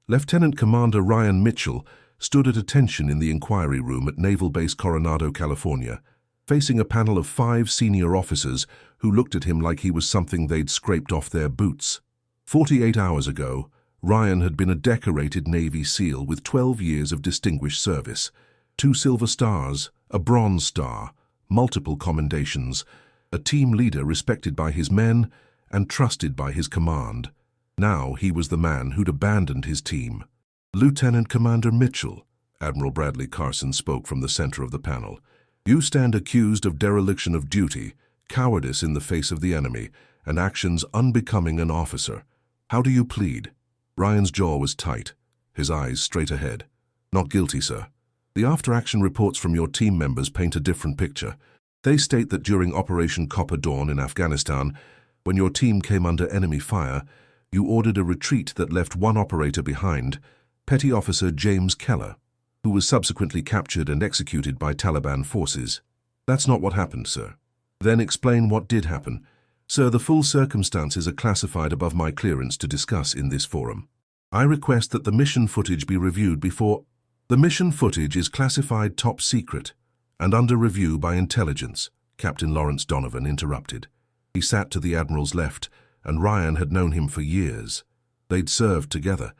Lieutenant Commander Ryan Mitchell stood at attention in the inquiry room at Naval Base Coronado, California, facing a panel of 5 senior officers who looked at him like he was something they'd scraped off their boots. 48 hours ago, Ryan had been a decorated Navy SEAL with 12 years of distinguished service, 2 Silver Stars, a Bronze Star, multiple commendations, a team leader respected by his men and trusted by his command. Now he was the man who'd abandoned his team. "Lieutenant Commander Mitchell," Admiral Bradley Carson spoke from the center of the panel, "you stand accused of dereliction of duty, cowardice in the face of the enemy, and actions unbecoming an officer. How do you plead?" Ryan's jaw was tight, his eyes straight ahead. "Not guilty, sir. The after-action reports from your team members paint a different picture. They state that during Operation Copper Dawn in Afghanistan, when your team came under enemy fire, you ordered a retreat that left one operator behind, Petty Officer James Keller, who was subsequently captured and executed by Taliban forces. That's not what happened, sir." "Then explain what did happen." "Sir, the full circumstances are classified above my clearance to discuss in this forum. I request that the mission footage be reviewed before—" "The mission footage is classified top secret and under review by intelligence," Captain Lawrence Donovan interrupted. He sat to the Admiral's left, and Ryan had known him for years. They'd served together.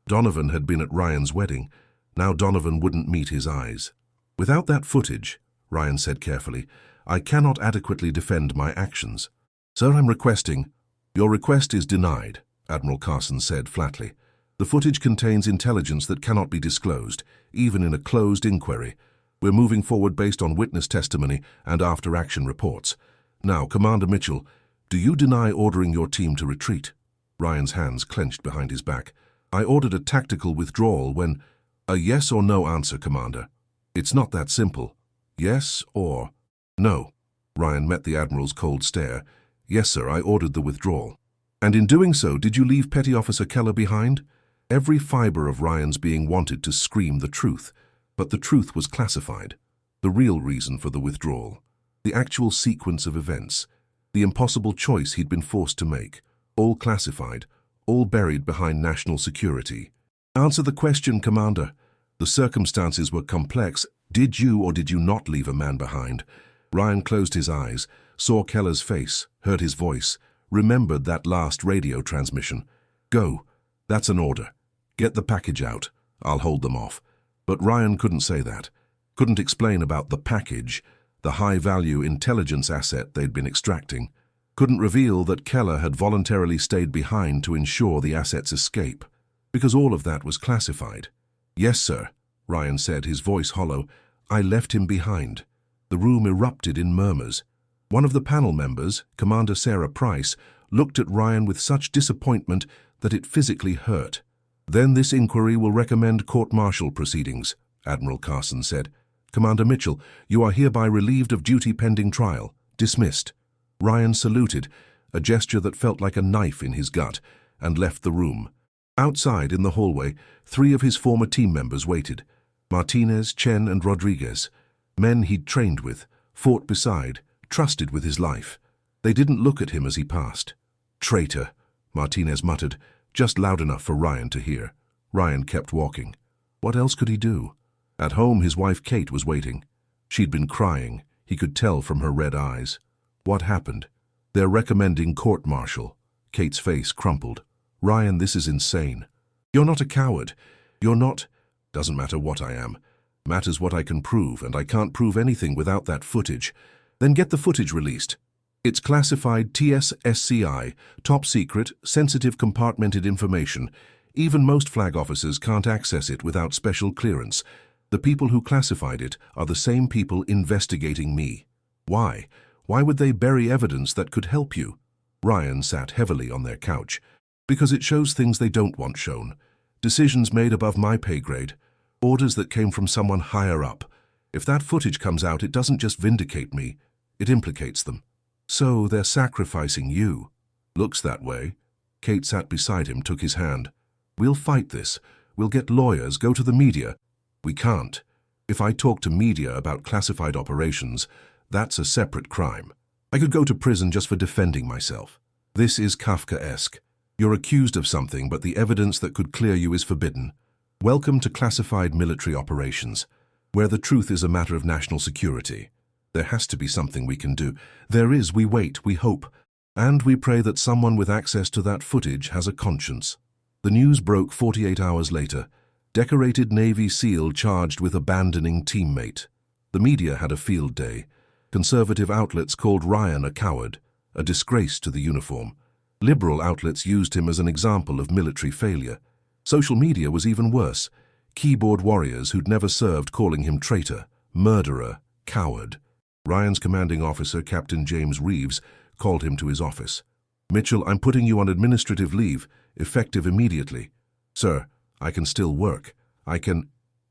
Donovan had been at Ryan's wedding. Now Donovan wouldn't meet his eyes. "Without that footage," Ryan said carefully, "I cannot adequately defend my actions." "Sir, I'm requesting—" "Your request is denied," Admiral Carson said flatly. "The footage contains intelligence that cannot be disclosed, even in a closed inquiry. We're moving forward based on witness testimony and after-action reports. Now, Commander Mitchell, do you deny ordering your team to retreat?" Ryan's hands clenched behind his back. "I ordered a tactical withdrawal when—" "A yes or no answer, Commander. It's not that simple. Yes or no." Ryan met the Admiral's cold stare. "Yes, sir, I ordered the withdrawal." "And in doing so, did you leave Petty Officer Keller behind?" Every fiber of Ryan's being wanted to scream the truth, but the truth was classified. The real reason for the withdrawal, the actual sequence of events, the impossible choice he'd been forced to make, all classified, all buried behind national security. "Answer the question, Commander. The circumstances were complex. Did you or did you not leave a man behind?" Ryan closed his eyes, saw Keller's face, heard his voice, remembered that last radio transmission. "Go. That's an order. Get the package out. I'll hold them off." But Ryan couldn't say that. Couldn't explain about the package, the high-value intelligence asset they'd been extracting. Couldn't reveal that Keller had voluntarily stayed behind to ensure the asset's escape, because all of that was classified. "Yes, sir," Ryan said, his voice hollow. "I left him behind." The room erupted in murmurs. One of the panel members, Commander Sarah Price, looked at Ryan with such disappointment that it physically hurt. "Then this inquiry will recommend court-martial proceedings," Admiral Carson said. "Commander Mitchell, you are hereby relieved of duty pending trial. Dismissed." Ryan saluted, a gesture that felt like a knife in his gut, and left the room. Outside, in the hallway, 3 of his former team members waited. Martinez, Chen, and Rodriguez. Men he'd trained with, fought beside, trusted with his life. They didn't look at him as he passed. "Traitor," Martinez muttered, just loud enough for Ryan to hear. Ryan kept walking. What else could he do? At home, his wife Kate was waiting. She'd been crying. He could tell from her red eyes. What happened? "They're recommending court-martial." Kate's face crumpled. "Ryan, this is insane. You're not a coward. You're not—" "Doesn't matter what I am. Matters what I can prove, and I can't prove anything without that footage." "Then get the footage released." "It's classified TSSCI, top secret, sensitive compartmented information. Even most flag officers can't access it without special clearance. The people who classified it are the same people investigating me." "Why? Why would they bury evidence that could help you?" Ryan sat heavily on their couch. "Because it shows things they don't want shown. Decisions made above my pay grade. Orders that came from someone higher up. If that footage comes out, it doesn't just vindicate me, it implicates them. So they're sacrificing you." "Looks that way." Kate sat beside him, took his hand. "We'll fight this. We'll get lawyers, go to the media." "We can't. If I talk to media about classified operations, that's a separate crime. I could go to prison just for defending myself. This is Kafkaesque. You're accused of something, but the evidence that could clear you is forbidden. Welcome to classified military operations, where the truth is a matter of national security. There has to be something we can do. There is. We wait, we hope, and we pray that someone with access to that footage has a conscience. The news broke 48 hours later. Decorated Navy SEAL charged with abandoning teammate. The media had a field day. Conservative outlets called Ryan a coward, a disgrace to the uniform. Liberal outlets used him as an example of military failure. Social media was even worse. Keyboard warriors who'd never served calling him traitor, murderer, coward. Ryan's commanding officer, Captain James Reeves, called him to his office. "Mitchell, I'm putting you on administrative leave, effective immediately." "Sir, I can still work.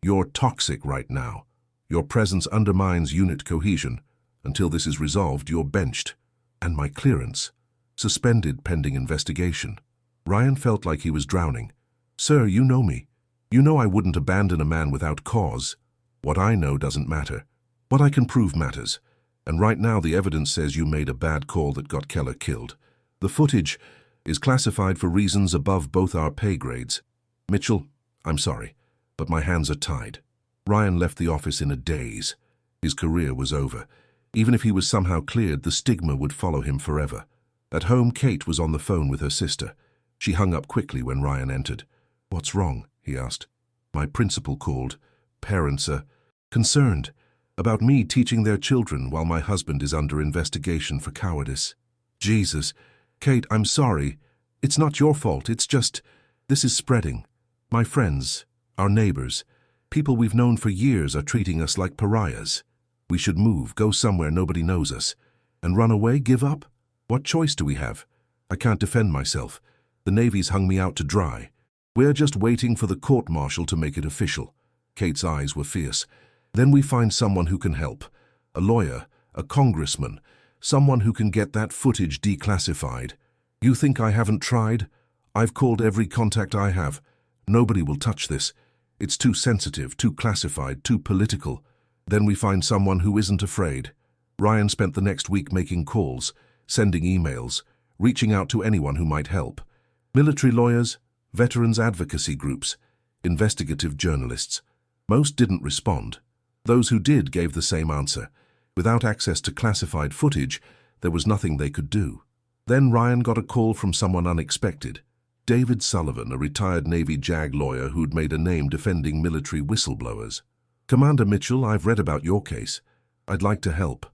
You're toxic right now. Your presence undermines unit cohesion. Until this is resolved, you're benched. And my clearance? Suspended pending investigation." Ryan felt like he was drowning. "Sir, you know me. You know I wouldn't abandon a man without cause. What I know doesn't matter. What I can prove matters. And right now the evidence says you made a bad call that got Keller killed. The footage is classified for reasons above both our pay grades. Mitchell, I'm sorry, but my hands are tied." Ryan left the office in a daze. His career was over. Even if he was somehow cleared, the stigma would follow him forever. At home, Kate was on the phone with her sister. She hung up quickly when Ryan entered. "What's wrong?" he asked. "My principal called. Parents are concerned about me teaching their children while my husband is under investigation for cowardice." "Jesus. Kate, I'm sorry. It's not your fault. It's just, this is spreading. My friends, our neighbors, people we've known for years are treating us like pariahs. We should move, go somewhere nobody knows us. And run away, give up? What choice do we have? I can't defend myself. The Navy's hung me out to dry. We're just waiting for the court-martial to make it official." Kate's eyes were fierce. "Then we find someone who can help. A lawyer, a congressman, someone who can get that footage declassified. You think I haven't tried? I've called every contact I have. Nobody will touch this. It's too sensitive, too classified, too political. Then we find someone who isn't afraid." Ryan spent the next week making calls, sending emails, reaching out to anyone who might help. Military lawyers, veterans advocacy groups, investigative journalists. Most didn't respond. Those who did gave the same answer. Without access to classified footage, there was nothing they could do. Then Ryan got a call from someone unexpected. David Sullivan, a retired Navy JAG lawyer who'd made a name defending military whistleblowers. "Commander Mitchell, I've read about your case. I'd like to help."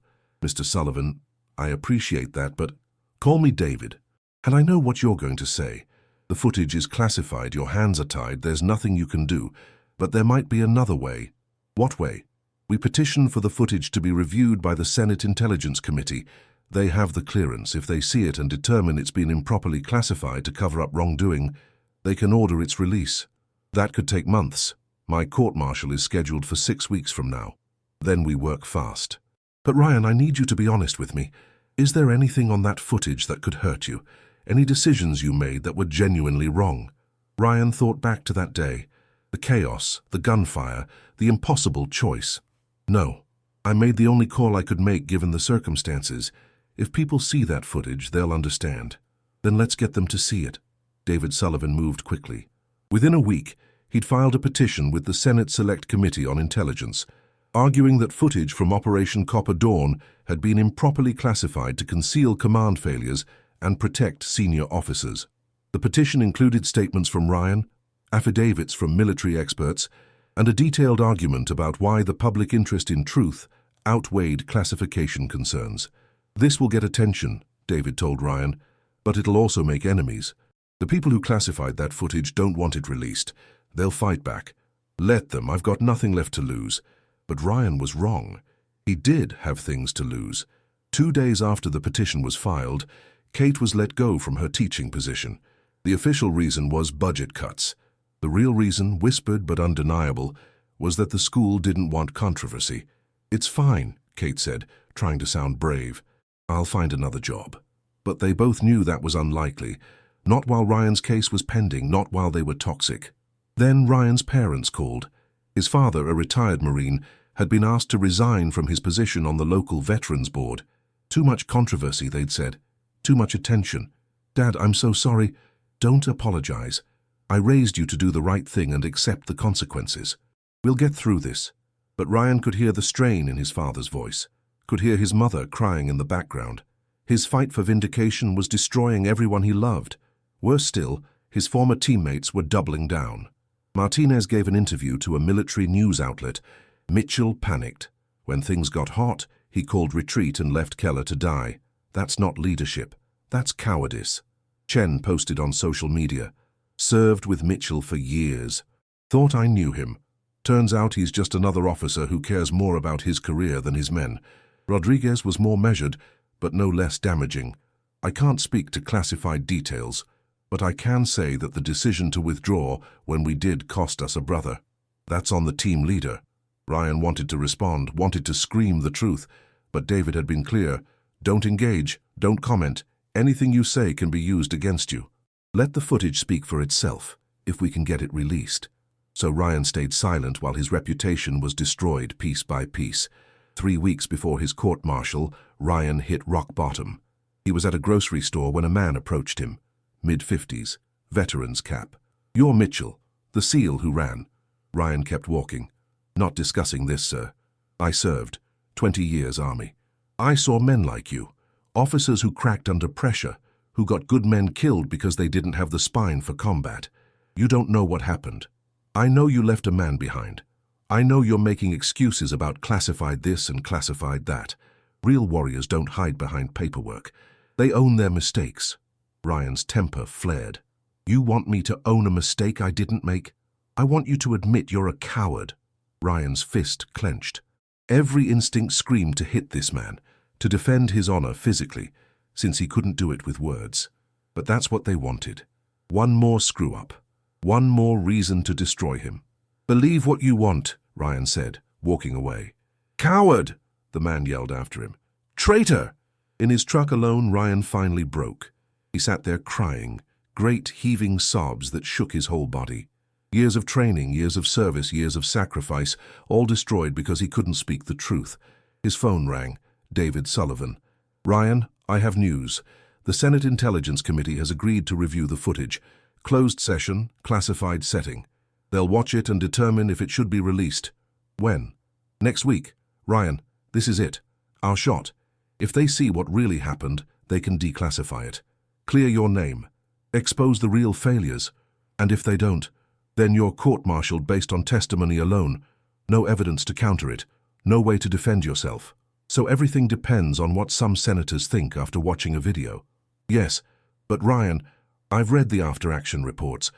"Mr. Sullivan, I appreciate that, but..." "Call me David. And I know what you're going to say. The footage is classified, your hands are tied, there's nothing you can do. But there might be another way." "What way?" "We petition for the footage to be reviewed by the Senate Intelligence Committee. They have the clearance. If they see it and determine it's been improperly classified to cover up wrongdoing, they can order its release. That could take months. My court-martial is scheduled for 6 weeks from now. Then we work fast." "But Ryan, I need you to be honest with me. Is there anything on that footage that could hurt you? Any decisions you made that were genuinely wrong?" Ryan thought back to that day. The chaos, the gunfire, the impossible choice. "No. I made the only call I could make given the circumstances. If people see that footage, they'll understand. Then let's get them to see it." David Sullivan moved quickly. Within a week, he'd filed a petition with the Senate Select Committee on Intelligence, arguing that footage from Operation Copper Dawn had been improperly classified to conceal command failures and protect senior officers. The petition included statements from Ryan, affidavits from military experts, and a detailed argument about why the public interest in truth outweighed classification concerns. "This will get attention," David told Ryan, "but it'll also make enemies. The people who classified that footage don't want it released. They'll fight back. Let them, I've got nothing left to lose." But Ryan was wrong. He did have things to lose. 2 days after the petition was filed, Kate was let go from her teaching position. The official reason was budget cuts. The real reason, whispered but undeniable, was that the school didn't want controversy. "It's fine," Kate said, trying to sound brave. "I'll find another job." But they both knew that was unlikely. Not while Ryan's case was pending, not while they were toxic. Then Ryan's parents called. His father, a retired Marine, had been asked to resign from his position on the local Veterans Board. Too much controversy, they'd said. Too much attention. "Dad, I'm so sorry. Don't apologize. I raised you to do the right thing and accept the consequences. We'll get through this. But Ryan could hear the strain in his father's voice, could hear his mother crying in the background. His fight for vindication was destroying everyone he loved. Worse still, his former teammates were doubling down. Martinez gave an interview to a military news outlet. Mitchell panicked. When things got hot, he called retreat and left Keller to die. That's not leadership. That's cowardice. Chen posted on social media. Served with Mitchell for years. Thought I knew him. Turns out he's just another officer who cares more about his career than his men. Rodriguez was more measured, but no less damaging. I can't speak to classified details, but I can say that the decision to withdraw when we did cost us a brother. That's on the team leader. Ryan wanted to respond, wanted to scream the truth, but David had been clear. Don't engage, don't comment. Anything you say can be used against you. Let the footage speak for itself, if we can get it released. So Ryan stayed silent while his reputation was destroyed piece by piece. 3 weeks before his court-martial, Ryan hit rock bottom. He was at a grocery store when a man approached him. Mid-50s, veteran's cap. You're Mitchell, the SEAL who ran. Ryan kept walking. Not discussing this, sir. I served. 20 years Army. I saw men like you. Officers who cracked under pressure, who got good men killed because they didn't have the spine for combat. You don't know what happened. I know you left a man behind. I know you're making excuses about classified this and classified that. Real warriors don't hide behind paperwork. They own their mistakes. Ryan's temper flared. You want me to own a mistake I didn't make? I want you to admit you're a coward. Ryan's fist clenched. Every instinct screamed to hit this man, to defend his honor physically, since he couldn't do it with words. But that's what they wanted. One more screw-up. One more reason to destroy him. Believe what you want, Ryan said, walking away. Coward! The man yelled after him. Traitor! In his truck alone, Ryan finally broke. He sat there crying, great heaving sobs that shook his whole body. Years of training, years of service, years of sacrifice, all destroyed because he couldn't speak the truth. His phone rang. David Sullivan. Ryan, I have news. The Senate Intelligence Committee has agreed to review the footage. Closed session, classified setting. They'll watch it and determine if it should be released. When? Next week. Ryan, this is it. Our shot. If they see what really happened, they can declassify it. Clear your name. Expose the real failures. And if they don't, then you're court-martialed based on testimony alone. No evidence to counter it. No way to defend yourself. So everything depends on what some senators think after watching a video. Yes, but Ryan, I've read the after-action reports.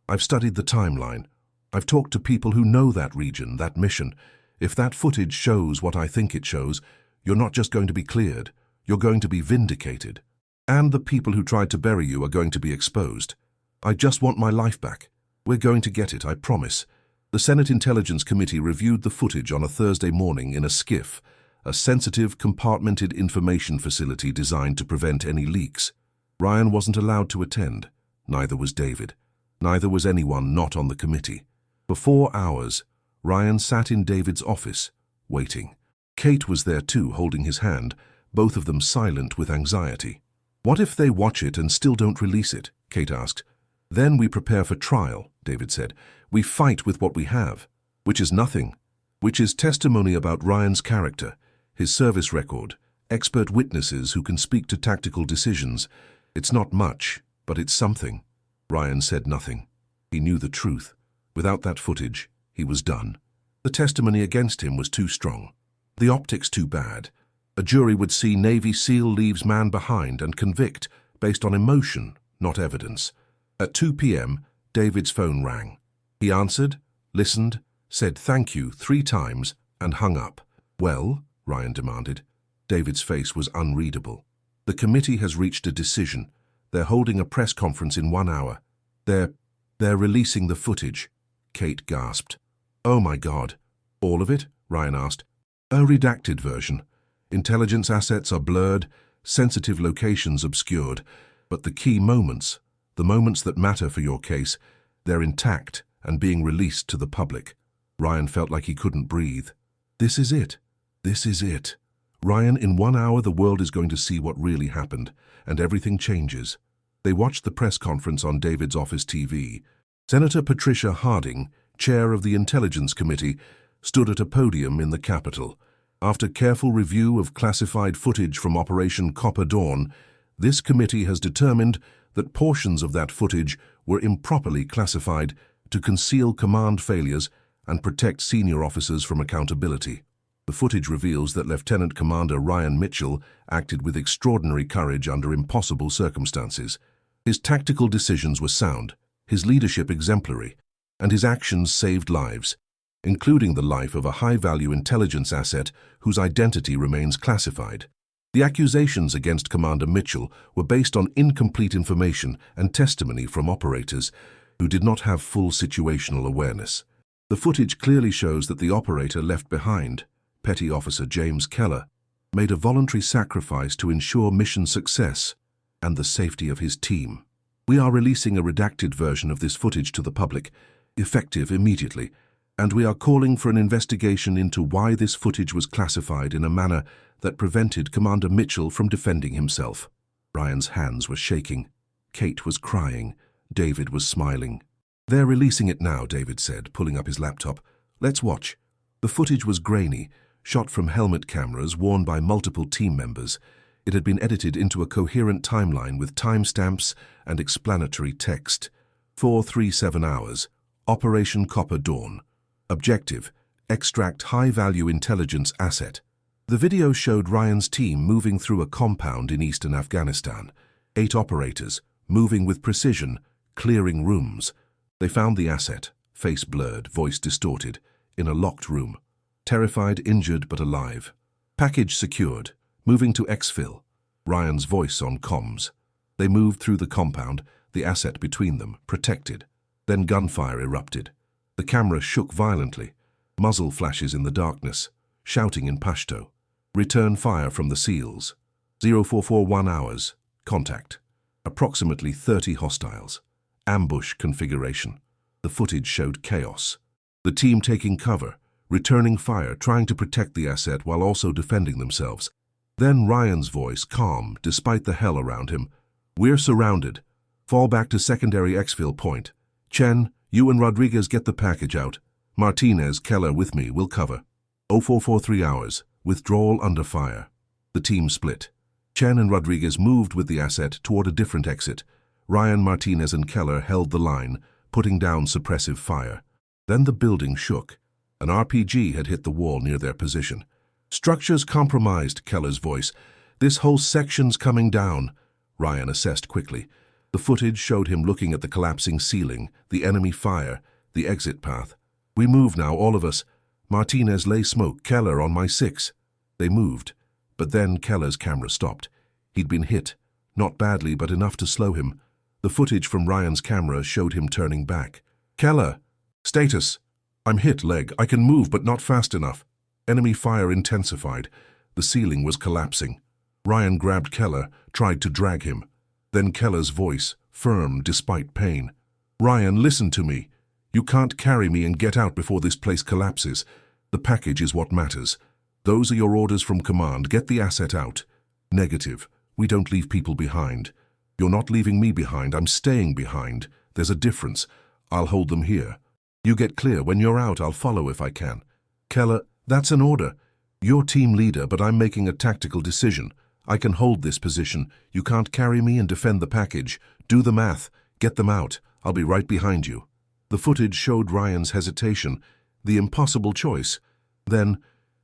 I've studied the timeline. I've talked to people who know that region, that mission. If that footage shows what I think it shows, you're not just going to be cleared, you're going to be vindicated. And the people who tried to bury you are going to be exposed. I just want my life back. We're going to get it, I promise. The Senate Intelligence Committee reviewed the footage on a Thursday morning in a SCIF, a sensitive, compartmented information facility designed to prevent any leaks. Ryan wasn't allowed to attend. Neither was David. Neither was anyone not on the committee. For 4 hours, Ryan sat in David's office, waiting. Kate was there too, holding his hand, both of them silent with anxiety. What if they watch it and still don't release it? Kate asked. Then we prepare for trial, David said. We fight with what we have, which is nothing, which is testimony about Ryan's character, his service record, expert witnesses who can speak to tactical decisions. It's not much, but it's something. Ryan said nothing. He knew the truth. Without that footage, he was done. The testimony against him was too strong. The optics too bad. A jury would see Navy SEAL leaves man behind and convict based on emotion, not evidence. At 2 p.m., David's phone rang. He answered, listened, said thank you 3 times, and hung up. Well, Ryan demanded. David's face was unreadable. The committee has reached a decision. They're holding a press conference in 1 hour. They're releasing the footage. Kate gasped. Oh my God. All of it? Ryan asked. A redacted version. Intelligence assets are blurred, sensitive locations obscured, but the key moments, the moments that matter for your case, they're intact and being released to the public. Ryan felt like he couldn't breathe. This is it. This is it. Ryan, in 1 hour the world is going to see what really happened, and everything changes. They watched the press conference on David's office TV. Senator Patricia Harding, chair of the Intelligence Committee, stood at a podium in the Capitol. After careful review of classified footage from Operation Copper Dawn, this committee has determined that portions of that footage were improperly classified to conceal command failures and protect senior officers from accountability. The footage reveals that Lieutenant Commander Ryan Mitchell acted with extraordinary courage under impossible circumstances. His tactical decisions were sound, his leadership exemplary, and his actions saved lives, including the life of a high-value intelligence asset whose identity remains classified. The accusations against Commander Mitchell were based on incomplete information and testimony from operators who did not have full situational awareness. The footage clearly shows that the operator left behind, Petty Officer James Keller, made a voluntary sacrifice to ensure mission success and the safety of his team. We are releasing a redacted version of this footage to the public, effective immediately, and we are calling for an investigation into why this footage was classified in a manner that prevented Commander Mitchell from defending himself. Ryan's hands were shaking. Kate was crying. David was smiling. "They're releasing it now," David said, pulling up his laptop. "Let's watch." The footage was grainy, shot from helmet cameras worn by multiple team members. It had been edited into a coherent timeline with timestamps and explanatory text. 437 hours. Operation Copper Dawn. Objective: extract high-value intelligence asset. The video showed Ryan's team moving through a compound in eastern Afghanistan. 8 operators, moving with precision, clearing rooms. They found the asset, face blurred, voice distorted, in a locked room. Terrified, injured, but alive. Package secured. Moving to exfil. Ryan's voice on comms. They moved through the compound, the asset between them, protected. Then gunfire erupted. The camera shook violently. Muzzle flashes in the darkness. Shouting in Pashto. Return fire from the SEALs. 0441 hours. Contact. Approximately 30 hostiles. Ambush configuration. The footage showed chaos. The team taking cover, returning fire, trying to protect the asset while also defending themselves. Then Ryan's voice, calm, despite the hell around him. "We're surrounded. Fall back to secondary exfil point. Chen, you and Rodriguez get the package out. Martinez, Keller with me, will cover. 0443 hours. Withdrawal under fire." The team split. Chen and Rodriguez moved with the asset toward a different exit. Ryan, Martinez, and Keller held the line, putting down suppressive fire. Then the building shook. An RPG had hit the wall near their position. "Structures compromised," Keller's voice. "This whole section's coming down," Ryan assessed quickly. The footage showed him looking at the collapsing ceiling, the enemy fire, the exit path. "We move now, all of us. Martinez, lay smoke. Keller, on my 6. They moved, but then Keller's camera stopped. He'd been hit, not badly, but enough to slow him. The footage from Ryan's camera showed him turning back. "Keller, status. I'm hit, leg. I can move, but not fast enough." Enemy fire intensified. The ceiling was collapsing. Ryan grabbed Keller, tried to drag him. Then Keller's voice, firm despite pain. "Ryan, listen to me. You can't carry me and get out before this place collapses. The package is what matters. Those are your orders from command. Get the asset out." "Negative. We don't leave people behind." "You're not leaving me behind. I'm staying behind. There's a difference. I'll hold them here. You get clear. When you're out, I'll follow if I can." "Keller, that's an order. You're team leader, but I'm making a tactical decision. I can hold this position. You can't carry me and defend the package. Do the math. Get them out. I'll be right behind you." The footage showed Ryan's hesitation, the impossible choice. Then,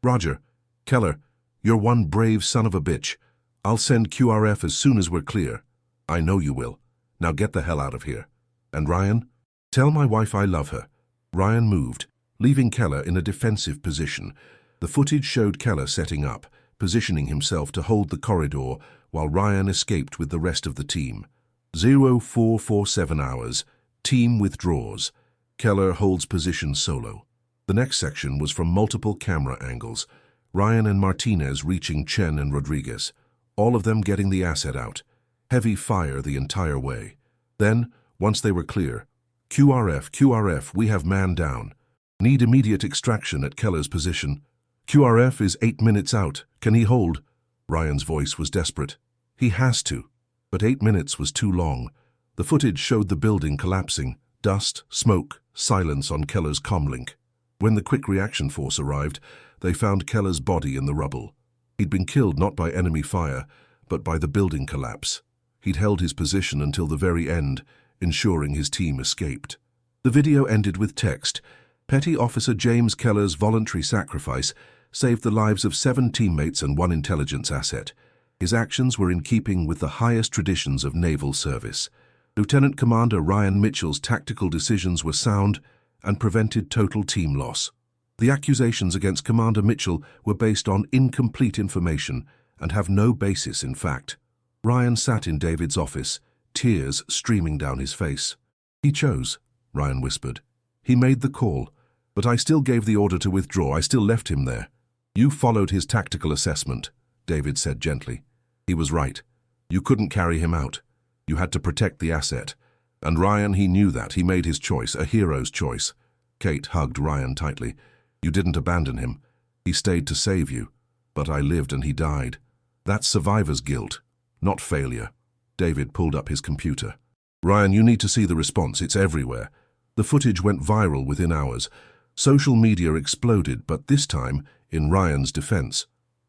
"Roger. Keller, you're one brave son of a bitch. I'll send QRF as soon as we're clear." "I know you will. Now get the hell out of here." "And Ryan? Tell my wife I love her." Ryan moved, leaving Keller in a defensive position. The footage showed Keller setting up, positioning himself to hold the corridor while Ryan escaped with the rest of the team. 0447 hours. Team withdraws. Keller holds position solo. The next section was from multiple camera angles. Ryan and Martinez reaching Chen and Rodriguez, all of them getting the asset out. Heavy fire the entire way. Then, once they were clear, QRF, we have man down. Need immediate extraction at Keller's position. QRF is 8 minutes out. Can he hold?" Ryan's voice was desperate. "He has to." But 8 minutes was too long. The footage showed the building collapsing, dust, smoke, silence on Keller's comlink. When the quick reaction force arrived, they found Keller's body in the rubble. He'd been killed not by enemy fire, but by the building collapse. He'd held his position until the very end, ensuring his team escaped. The video ended with text: Petty Officer James Keller's voluntary sacrifice saved the lives of 7 teammates and 1 intelligence asset. His actions were in keeping with the highest traditions of naval service. Lieutenant Commander Ryan Mitchell's tactical decisions were sound and prevented total team loss. The accusations against Commander Mitchell were based on incomplete information and have no basis in fact. Ryan sat in David's office, tears streaming down his face. He chose, Ryan whispered. He made the call, but I still gave the order to withdraw. I still left him there. You followed his tactical assessment, David said gently. He was right. You couldn't carry him out. You had to protect the asset. And Ryan, he knew that. He made his choice, a hero's choice. Kate hugged Ryan tightly. You didn't abandon him. He stayed to save you. But I lived and he died. That's survivor's guilt, not failure. David pulled up his computer. Ryan, you need to see the response. It's everywhere. The footage went viral within hours. Social media exploded, but this time in Ryan's defense.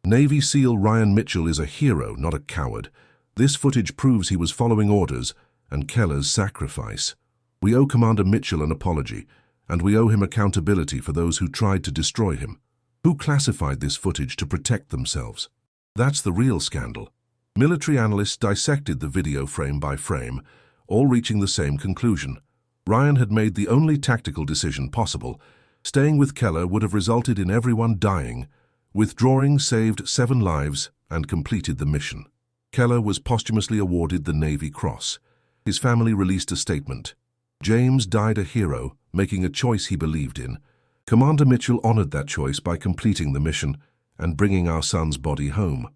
Navy SEAL Ryan Mitchell is a hero, not a coward. This footage proves he was following orders and Keller's sacrifice. We owe Commander Mitchell an apology, and we owe him accountability for those who tried to destroy him. Who classified this footage to protect themselves? That's the real scandal. Military analysts dissected the video frame by frame, all reaching the same conclusion. Ryan had made the only tactical decision possible. Staying with Keller would have resulted in everyone dying. Withdrawing saved 7 lives and completed the mission. Keller was posthumously awarded the Navy Cross. His family released a statement. James died a hero, making a choice he believed in. Commander Mitchell honored that choice by completing the mission and bringing our son's body home.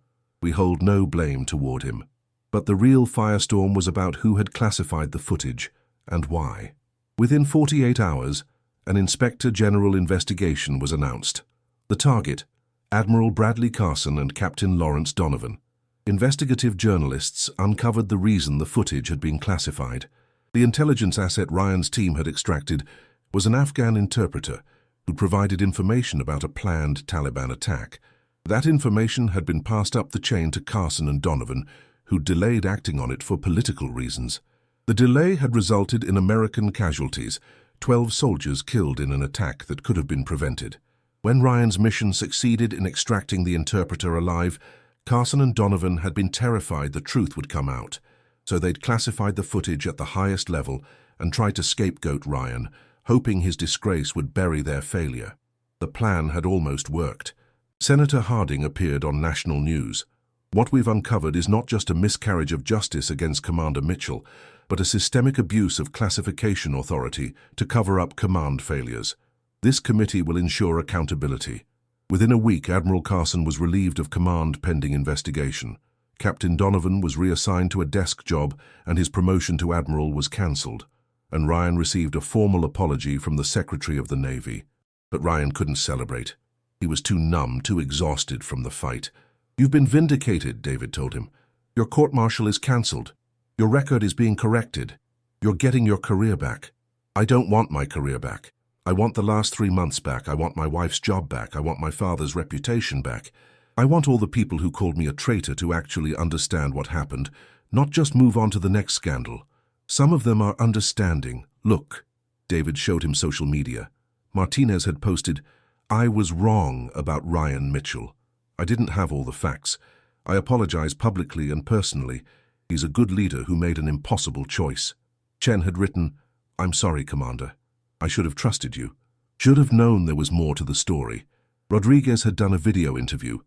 We hold no blame toward him. But the real firestorm was about who had classified the footage and why. Within 48 hours, an Inspector General investigation was announced. The target, Admiral Bradley Carson and Captain Lawrence Donovan. Investigative journalists uncovered the reason the footage had been classified. The intelligence asset Ryan's team had extracted was an Afghan interpreter who provided information about a planned Taliban attack. That information had been passed up the chain to Carson and Donovan, who delayed acting on it for political reasons. The delay had resulted in American casualties, 12 soldiers killed in an attack that could have been prevented. When Ryan's mission succeeded in extracting the interpreter alive, Carson and Donovan had been terrified the truth would come out, so they'd classified the footage at the highest level and tried to scapegoat Ryan, hoping his disgrace would bury their failure. The plan had almost worked. Senator Harding appeared on national news. What we've uncovered is not just a miscarriage of justice against Commander Mitchell, but a systemic abuse of classification authority to cover up command failures. This committee will ensure accountability. Within a week, Admiral Carson was relieved of command pending investigation. Captain Donovan was reassigned to a desk job and his promotion to Admiral was cancelled. And Ryan received a formal apology from the Secretary of the Navy. But Ryan couldn't celebrate. He was too numb, too exhausted from the fight. You've been vindicated, David told him. Your court-martial is cancelled. Your record is being corrected. You're getting your career back. I don't want my career back. I want the last 3 months back. I want my wife's job back. I want my father's reputation back. I want all the people who called me a traitor to actually understand what happened, not just move on to the next scandal. Some of them are understanding. Look, David showed him social media. Martinez had posted, I was wrong about Ryan Mitchell. I didn't have all the facts. I apologize publicly and personally. He's a good leader who made an impossible choice. Chen had written, I'm sorry, Commander. I should have trusted you. Should have known there was more to the story. Rodriguez had done a video interview.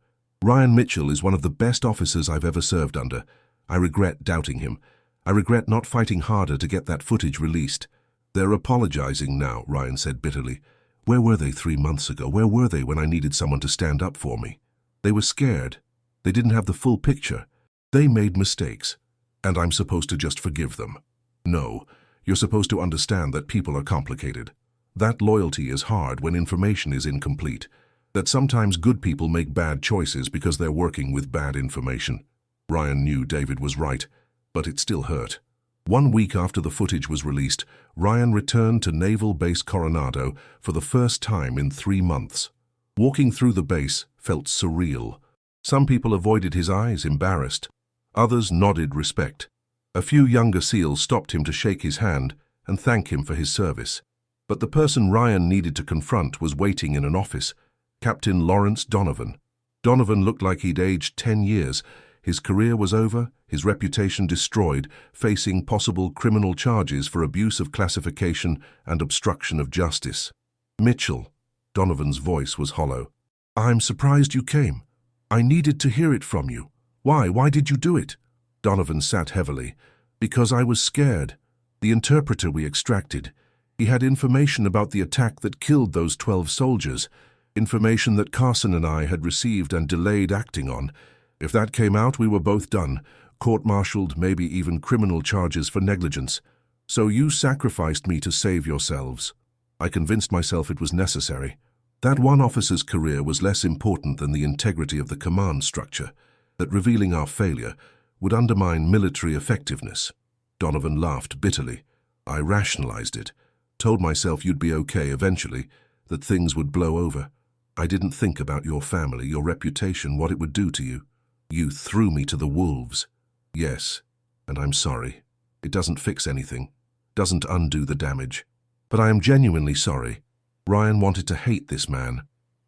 Ryan Mitchell is one of the best officers I've ever served under. I regret doubting him. I regret not fighting harder to get that footage released. They're apologizing now, Ryan said bitterly. Where were they 3 months ago? Where were they when I needed someone to stand up for me? They were scared. They didn't have the full picture. They made mistakes. And I'm supposed to just forgive them. No, you're supposed to understand that people are complicated. That loyalty is hard when information is incomplete. That sometimes good people make bad choices because they're working with bad information. Ryan knew David was right. but it still hurt. 1 week after the footage was released, Ryan returned to Naval Base Coronado for the first time in 3 months. Walking through the base felt surreal. Some people avoided his eyes, embarrassed. Others nodded respect. A few younger SEALs stopped him to shake his hand and thank him for his service. But the person Ryan needed to confront was waiting in an office, Captain Lawrence Donovan. Donovan looked like he'd aged 10 years. His career was over, his reputation destroyed, facing possible criminal charges for abuse of classification and obstruction of justice. "Mitchell," Donovan's voice was hollow. "I'm surprised you came. I needed to hear it from you. Why? Why did you do it?" Donovan sat heavily. "Because I was scared. The interpreter we extracted, he had information about the attack that killed those 12 soldiers, information that Carson and I had received and delayed acting on. If that came out, we were both done, court-martialed, maybe even criminal charges for negligence. So you sacrificed me to save yourselves. I convinced myself it was necessary. That one officer's career was less important than the integrity of the command structure, that revealing our failure would undermine military effectiveness." Donovan laughed bitterly. "I rationalized it, told myself you'd be okay eventually, that things would blow over. I didn't think about your family, your reputation, what it would do to you. You threw me to the wolves." "Yes, and I'm sorry. It doesn't fix anything, doesn't undo the damage. But I am genuinely sorry." Ryan wanted to hate this man,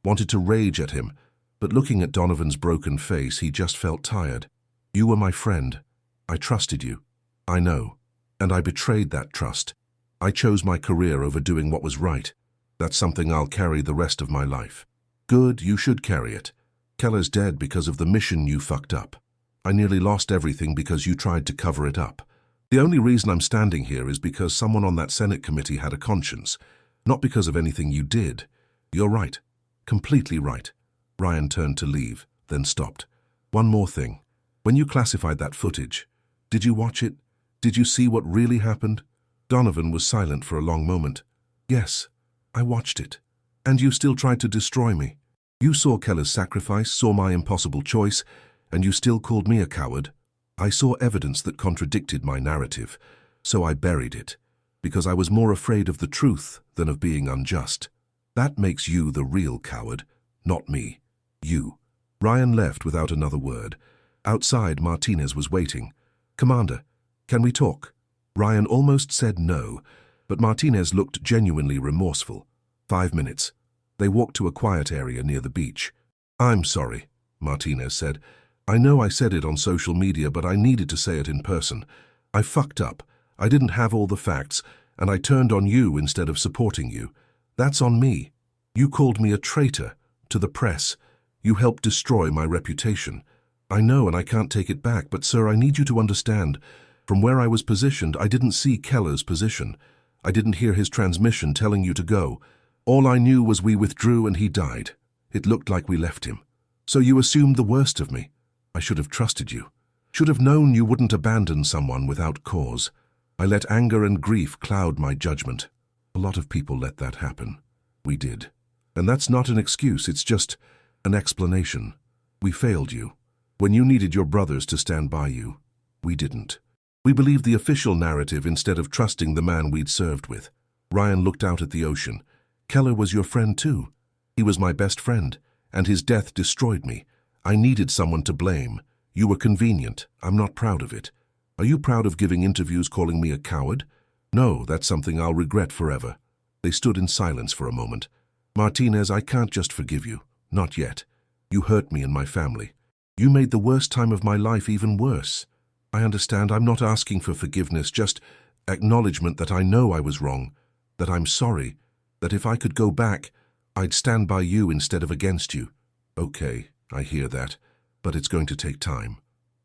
wanted to rage at him, but looking at Donovan's broken face, he just felt tired. "You were my friend. I trusted you. I know. And I betrayed that trust. I chose my career over doing what was right. That's something I'll carry the rest of my life." "Good, you should carry it. Keller's dead because of the mission you fucked up. I nearly lost everything because you tried to cover it up. The only reason I'm standing here is because someone on that Senate committee had a conscience, not because of anything you did. You're right. Completely right." Ryan turned to leave, then stopped. "One more thing. When you classified that footage, did you watch it? Did you see what really happened?" Donovan was silent for a long moment. "Yes, I watched it. And you still tried to destroy me. You saw Keller's sacrifice, saw my impossible choice, and you still called me a coward. I saw evidence that contradicted my narrative, so I buried it, because I was more afraid of the truth than of being unjust. That makes you the real coward, not me. You." Ryan left without another word. Outside, Martinez was waiting. "Commander, can we talk?" Ryan almost said no, but Martinez looked genuinely remorseful. 5 minutes. They walked to a quiet area near the beach. "I'm sorry," Martinez said. "I know I said it on social media, but I needed to say it in person. I fucked up. I didn't have all the facts, and I turned on you instead of supporting you. That's on me. You called me a traitor to the press. You helped destroy my reputation. I know, and I can't take it back, but sir, I need you to understand. From where I was positioned, I didn't see Keller's position. I didn't hear his transmission telling you to go. All I knew was we withdrew and he died. It looked like we left him. So you assumed the worst of me. I should have trusted you. Should have known you wouldn't abandon someone without cause. I let anger and grief cloud my judgment. A lot of people let that happen. We did. And that's not an excuse, it's just an explanation. We failed you. When you needed your brothers to stand by you, we didn't. We believed the official narrative instead of trusting the man we'd served with." Ryan looked out at the ocean. "Keller was your friend too. He was my best friend, and his death destroyed me. I needed someone to blame. You were convenient. I'm not proud of it. Are you proud of giving interviews calling me a coward?" "No, that's something I'll regret forever." They stood in silence for a moment. "Martinez, I can't just forgive you. Not yet. You hurt me and my family. You made the worst time of my life even worse. I understand. I'm not asking for forgiveness, just acknowledgement that I know I was wrong, that I'm sorry, that if I could go back, I'd stand by you instead of against you." "Okay, I hear that, but it's going to take time."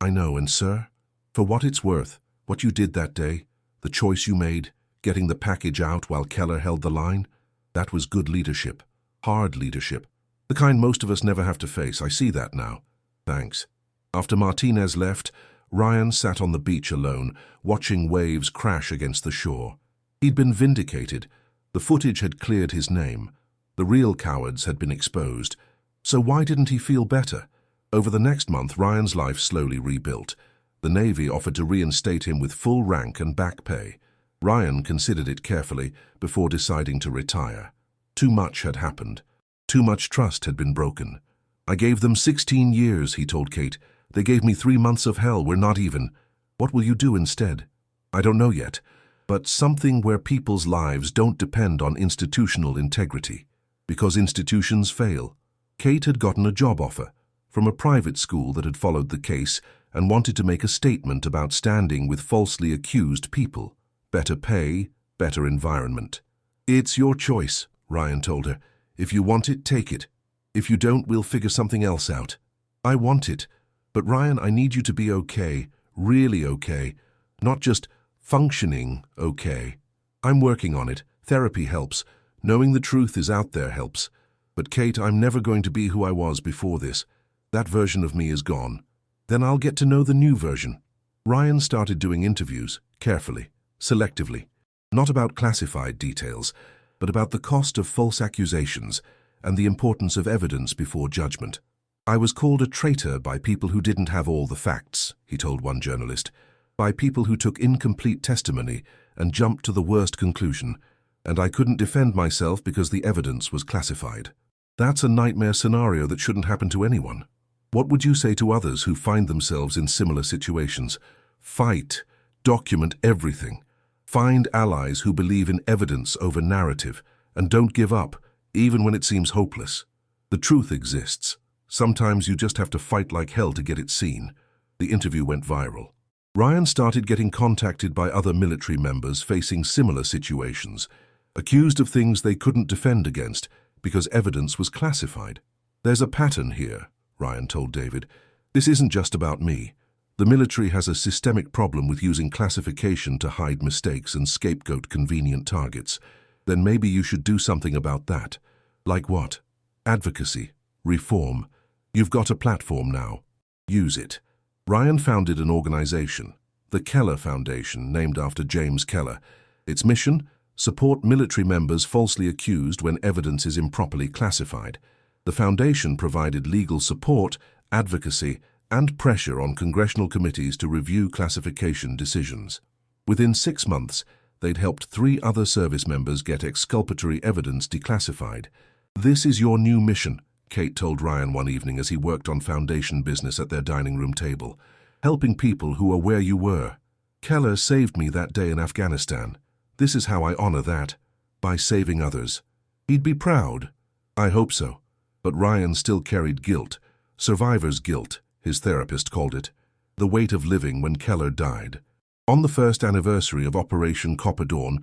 "I know, and sir, for what it's worth, what you did that day, the choice you made, getting the package out while Keller held the line, that was good leadership, hard leadership, the kind most of us never have to face. I see that now. Thanks." After Martinez left, Ryan sat on the beach alone, watching waves crash against the shore. He'd been vindicated. The footage had cleared his name. The real cowards had been exposed. So why didn't he feel better? Over the next month, Ryan's life slowly rebuilt. The Navy offered to reinstate him with full rank and back pay. Ryan considered it carefully before deciding to retire. Too much had happened. Too much trust had been broken. "I gave them 16 years, he told Kate. "They gave me 3 months of hell. We're not even. What will you do instead?" "I don't know yet, but something where people's lives don't depend on institutional integrity. Because institutions fail." Kate had gotten a job offer from a private school that had followed the case and wanted to make a statement about standing with falsely accused people. Better pay, better environment. "It's your choice," Ryan told her. "If you want it, take it. If you don't, we'll figure something else out." "I want it. But Ryan, I need you to be okay, really okay, not just functioning okay. I'm working on it. Therapy helps. Knowing the truth is out there helps. But Kate, I'm never going to be who I was before this. That version of me is gone. Then I'll get to know the new version." Ryan started doing interviews, carefully, selectively, not about classified details, but about the cost of false accusations and the importance of evidence before judgment. "I was called a traitor by people who didn't have all the facts," he told one journalist, "by people who took incomplete testimony and jumped to the worst conclusion, and I couldn't defend myself because the evidence was classified." That's a nightmare scenario that shouldn't happen to anyone. What would you say to others who find themselves in similar situations? Fight. Document everything. Find allies who believe in evidence over narrative, and don't give up, even when it seems hopeless. The truth exists. Sometimes you just have to fight like hell to get it seen. The interview went viral. Ryan started getting contacted by other military members facing similar situations, accused of things they couldn't defend against because evidence was classified. "There's a pattern here," Ryan told David. "This isn't just about me. The military has a systemic problem with using classification to hide mistakes and scapegoat convenient targets. Then maybe you should do something about that." "Like what?" "Advocacy. Reform. You've got a platform now. Use it." Ryan founded an organization, the Keller Foundation, named after James Keller. Its mission? Support military members falsely accused when evidence is improperly classified. The foundation provided legal support, advocacy, and pressure on congressional committees to review classification decisions. Within 6 months, they'd helped 3 other service members get exculpatory evidence declassified. "This is your new mission," Kate told Ryan one evening as he worked on foundation business at their dining room table. "Helping people who are where you were. Keller saved me that day in Afghanistan. This is how I honor that, by saving others." He'd be proud. I hope so. But Ryan still carried guilt, survivor's guilt, his therapist called it, the weight of living when Keller died. On the first anniversary of Operation Copper Dawn,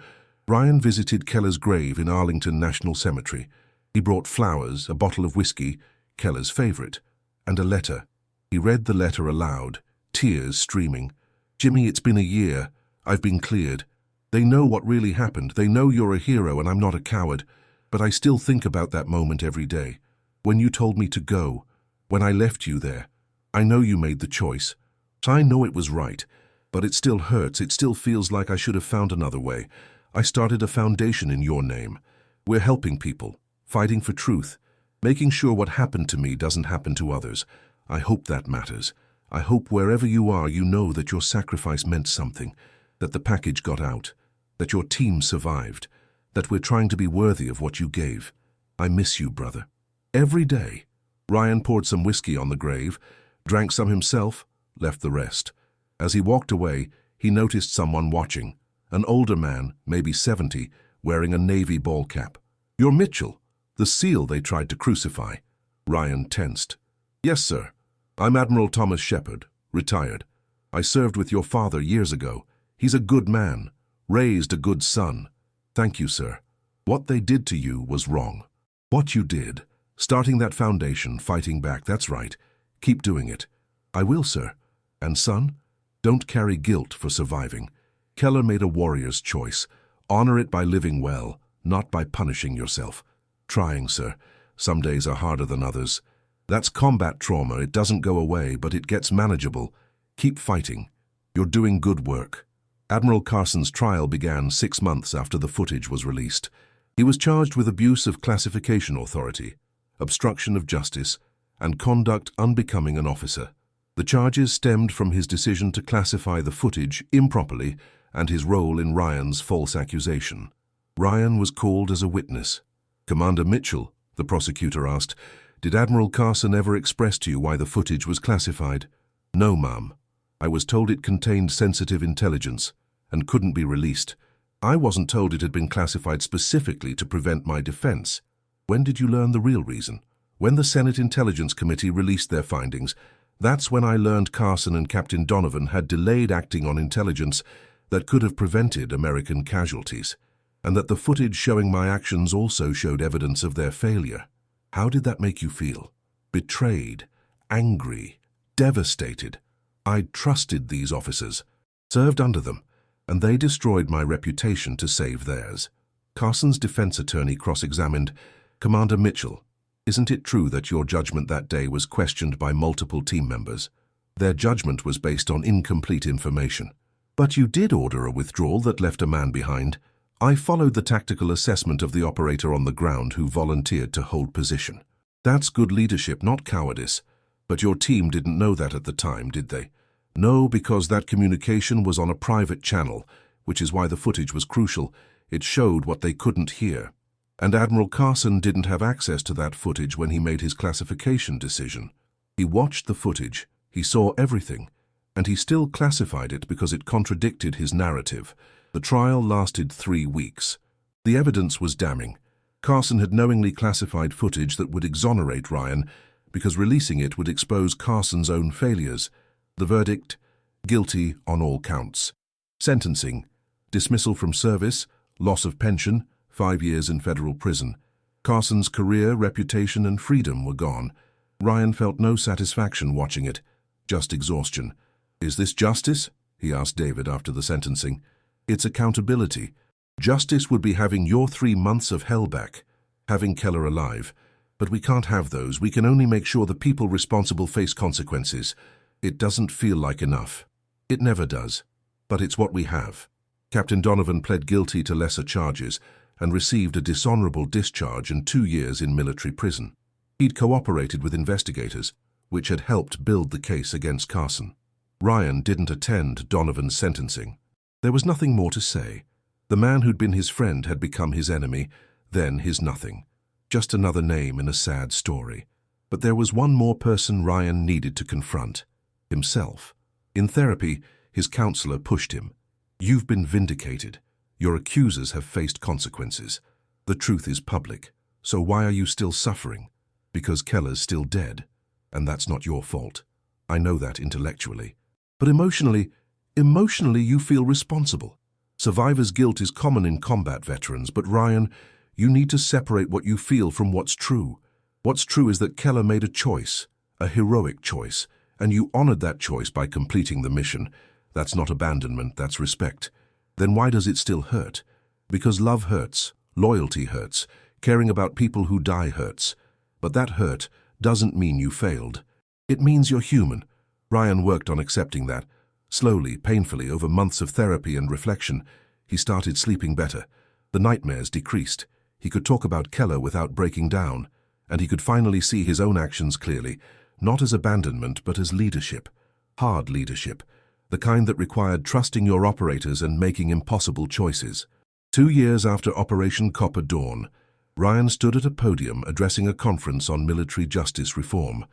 Ryan visited Keller's grave in Arlington National Cemetery. He brought flowers, a bottle of whiskey, Keller's favorite, and a letter. He read the letter aloud, tears streaming. "Jimmy, it's been a year. I've been cleared. They know what really happened. They know you're a hero and I'm not a coward. But I still think about that moment every day. When you told me to go, when I left you there. I know you made the choice. I know it was right. But it still hurts. It still feels like I should have found another way. I started a foundation in your name. We're helping people, fighting for truth, making sure what happened to me doesn't happen to others. I hope that matters. I hope wherever you are, you know that your sacrifice meant something, that the package got out, that your team survived, that we're trying to be worthy of what you gave. I miss you, brother." Every day. Ryan poured some whiskey on the grave, drank some himself, left the rest. As he walked away, he noticed someone watching, an older man, maybe 70, wearing a Navy ball cap. "You're Mitchell, the SEAL they tried to crucify." Ryan tensed. "Yes, sir. I'm Admiral Thomas Shepard, retired. I served with your father years ago. He's a good man, raised a good son. Thank you, sir. What they did to you was wrong. What you did, starting that foundation, fighting back, that's right. Keep doing it." "I will, sir. And son, don't carry guilt for surviving. Keller made a warrior's choice. Honor it by living well, not by punishing yourself." "Trying, sir. Some days are harder than others. That's combat trauma. It doesn't go away, but it gets manageable. Keep fighting. You're doing good work." Admiral Carson's trial began 6 months after the footage was released. He was charged with abuse of classification authority, obstruction of justice, and conduct unbecoming an officer. The charges stemmed from his decision to classify the footage improperly and his role in Ryan's false accusation. Ryan was called as a witness. Commander Mitchell, the prosecutor asked, "Did Admiral Carson ever express to you why the footage was classified?" "No, ma'am. I was told it contained sensitive intelligence and couldn't be released. I wasn't told it had been classified specifically to prevent my defense." "When did you learn the real reason?" "When the Senate Intelligence Committee released their findings. That's when I learned Carson and Captain Donovan had delayed acting on intelligence that could have prevented American casualties, and that the footage showing my actions also showed evidence of their failure." "How did that make you feel?" "Betrayed, angry, devastated. I trusted these officers, served under them, and they destroyed my reputation to save theirs." Carson's defense attorney cross-examined, "Commander Mitchell, isn't it true that your judgment that day was questioned by multiple team members? Their judgment was based on incomplete information. But you did order a withdrawal that left a man behind." "I followed the tactical assessment of the operator on the ground who volunteered to hold position." "That's good leadership, not cowardice. But your team didn't know that at the time, did they?" "No, because that communication was on a private channel, which is why the footage was crucial. It showed what they couldn't hear. And Admiral Carson didn't have access to that footage when he made his classification decision. He watched the footage, he saw everything, and he still classified it because it contradicted his narrative. The trial lasted 3 weeks. The evidence was damning. Carson had knowingly classified footage that would exonerate Ryan because releasing it would expose Carson's own failures. The verdict: guilty on all counts. Sentencing: dismissal from service, loss of pension, 5 years in federal prison. Carson's career, reputation, and freedom were gone. Ryan felt no satisfaction watching it, just exhaustion. "Is this justice?" he asked David after the sentencing. "It's accountability. Justice would be having your 3 months of hell back, having Keller alive. But we can't have those. We can only make sure the people responsible face consequences." "It doesn't feel like enough." "It never does. But it's what we have." Captain Donovan pled guilty to lesser charges and received a dishonorable discharge and 2 years in military prison. He'd cooperated with investigators, which had helped build the case against Carson. Ryan didn't attend Donovan's sentencing. There was nothing more to say. The man who'd been his friend had become his enemy, then his nothing. Just another name in a sad story. But there was one more person Ryan needed to confront: himself. In therapy, his counselor pushed him. "You've been vindicated. Your accusers have faced consequences. The truth is public. So why are you still suffering? Because Keller's still dead. And that's not your fault. I know that intellectually. But emotionally you feel responsible. Survivor's guilt is common in combat veterans, but Ryan, you need to separate what you feel from what's true. What's true is that Keller made a choice, a heroic choice, and you honored that choice by completing the mission. That's not abandonment, that's respect. Then why does it still hurt? Because love hurts, loyalty hurts, caring about people who die hurts. But that hurt doesn't mean you failed. It means you're human." Ryan worked on accepting that. Slowly, painfully, over months of therapy and reflection, he started sleeping better. The nightmares decreased. He could talk about Keller without breaking down, and he could finally see his own actions clearly, not as abandonment but as leadership. Hard leadership. The kind that required trusting your operators and making impossible choices. 2 years after Operation Copper Dawn, Ryan stood at a podium addressing a conference on military justice reform.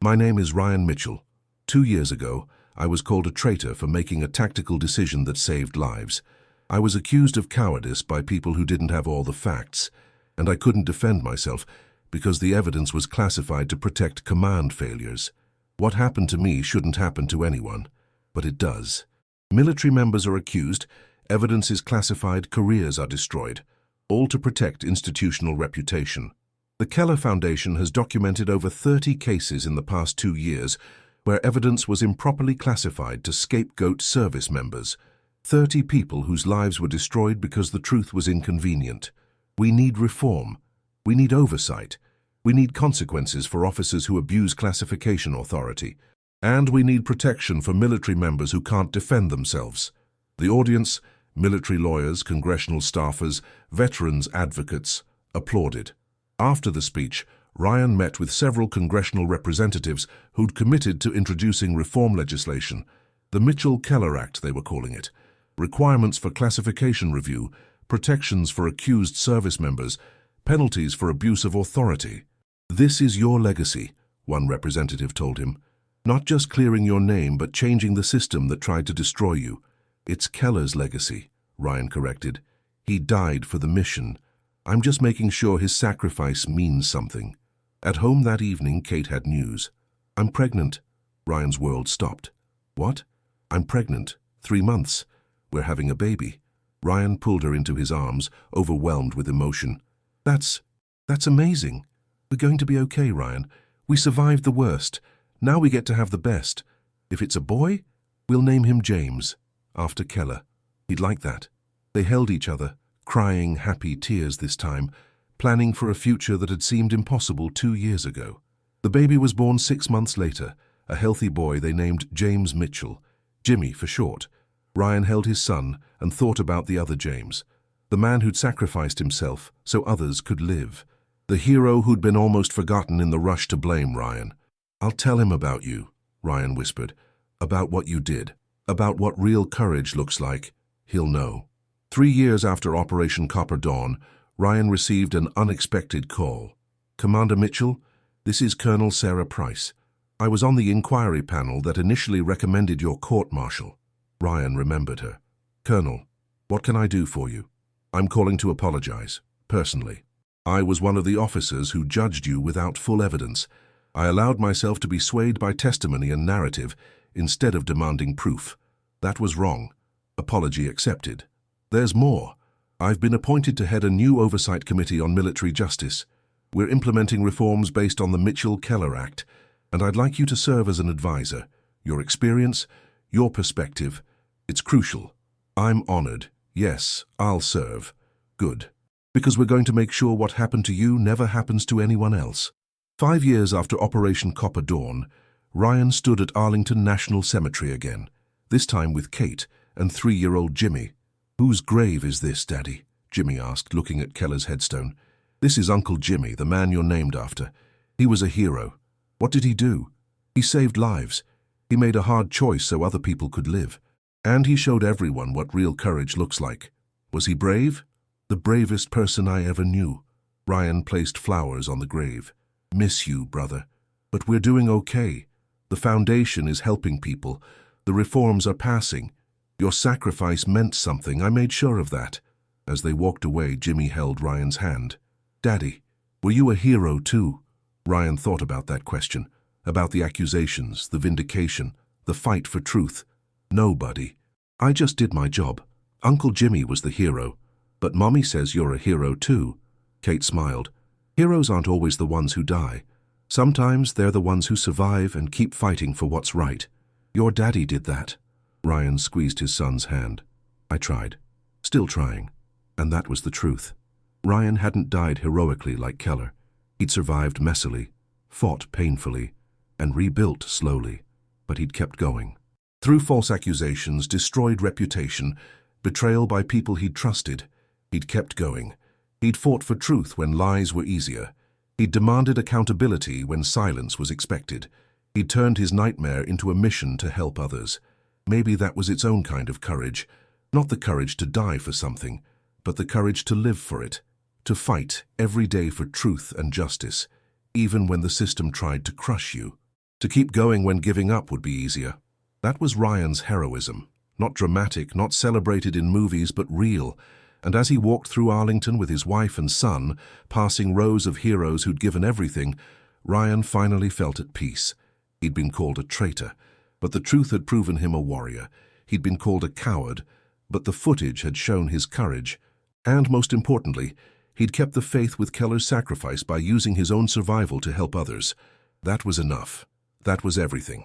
"My name is Ryan Mitchell. 2 years ago, I was called a traitor for making a tactical decision that saved lives. I was accused of cowardice by people who didn't have all the facts, and I couldn't defend myself because the evidence was classified to protect command failures. What happened to me shouldn't happen to anyone. But it does. Military members are accused, evidence is classified, careers are destroyed, all to protect institutional reputation. The Keller Foundation has documented over 30 cases in the past 2 years where evidence was improperly classified to scapegoat service members. 30 people whose lives were destroyed because the truth was inconvenient. We need reform. We need oversight. We need consequences for officers who abuse classification authority. And we need protection for military members who can't defend themselves." The audience, military lawyers, congressional staffers, veterans advocates, applauded. After the speech, Ryan met with several congressional representatives who'd committed to introducing reform legislation, the Mitchell-Keller Act they were calling it, requirements for classification review, protections for accused service members, penalties for abuse of authority. "This is your legacy," one representative told him. "Not just clearing your name, but changing the system that tried to destroy you." "It's Keller's legacy," Ryan corrected. "He died for the mission. I'm just making sure his sacrifice means something." At home that evening, Kate had news. "I'm pregnant." Ryan's world stopped. "What?" "I'm pregnant. 3 months. We're having a baby." Ryan pulled her into his arms, overwhelmed with emotion. That's amazing. We're going to be okay, Ryan. We survived the worst. Now we get to have the best. If it's a boy, we'll name him James, after Keller. He'd like that." They held each other, crying happy tears this time, planning for a future that had seemed impossible 2 years ago. The baby was born 6 months later, a healthy boy they named James Mitchell, Jimmy for short. Ryan held his son and thought about the other James, the man who'd sacrificed himself so others could live, the hero who'd been almost forgotten in the rush to blame Ryan. "I'll tell him about you," Ryan whispered, "about what you did, about what real courage looks like. He'll know." 3 years after Operation Copper Dawn, Ryan received an unexpected call. "Commander Mitchell, this is Colonel Sarah Price. I was on the inquiry panel that initially recommended your court-martial." Ryan remembered her. "Colonel, what can I do for you?" "I'm calling to apologize, personally. I was one of the officers who judged you without full evidence. I allowed myself to be swayed by testimony and narrative instead of demanding proof. That was wrong. Apology accepted. There's more. I've been appointed to head a new oversight committee on military justice. We're implementing reforms based on the Mitchell-Keller Act, and I'd like you to serve as an advisor. Your experience, your perspective, it's crucial." "I'm honored. Yes, I'll serve." "Good. Because we're going to make sure what happened to you never happens to anyone else." 5 years after Operation Copper Dawn, Ryan stood at Arlington National Cemetery again, this time with Kate and 3-year-old Jimmy. "Whose grave is this, Daddy?" Jimmy asked, looking at Keller's headstone. "This is Uncle Jimmy, the man you're named after. He was a hero. What did he do? He saved lives. He made a hard choice so other people could live. And he showed everyone what real courage looks like. Was he brave? The bravest person I ever knew." Ryan placed flowers on the grave. "Miss you, brother. But we're doing okay. The foundation is helping people. The reforms are passing. Your sacrifice meant something. I made sure of that." As they walked away, Jimmy held Ryan's hand. "Daddy, were you a hero too?" Ryan thought about that question, about the accusations, the vindication, the fight for truth. "No, buddy. I just did my job. Uncle Jimmy was the hero. But Mommy says you're a hero too." Kate smiled. "Heroes aren't always the ones who die. Sometimes they're the ones who survive and keep fighting for what's right. Your daddy did that." Ryan squeezed his son's hand. "I tried. Still trying. And that was the truth." Ryan hadn't died heroically like Keller. He'd survived messily, fought painfully, and rebuilt slowly. But he'd kept going. Through false accusations, destroyed reputation, betrayal by people he'd trusted, he'd kept going. He'd fought for truth when lies were easier. He'd demanded accountability when silence was expected. He'd turned his nightmare into a mission to help others. Maybe that was its own kind of courage. Not the courage to die for something, but the courage to live for it. To fight every day for truth and justice, even when the system tried to crush you. To keep going when giving up would be easier. That was Ryan's heroism. Not dramatic, not celebrated in movies, but real. And as he walked through Arlington with his wife and son, passing rows of heroes who'd given everything, Ryan finally felt at peace. He'd been called a traitor, but the truth had proven him a warrior. He'd been called a coward, but the footage had shown his courage. And most importantly, he'd kept the faith with Keller's sacrifice by using his own survival to help others. That was enough. That was everything.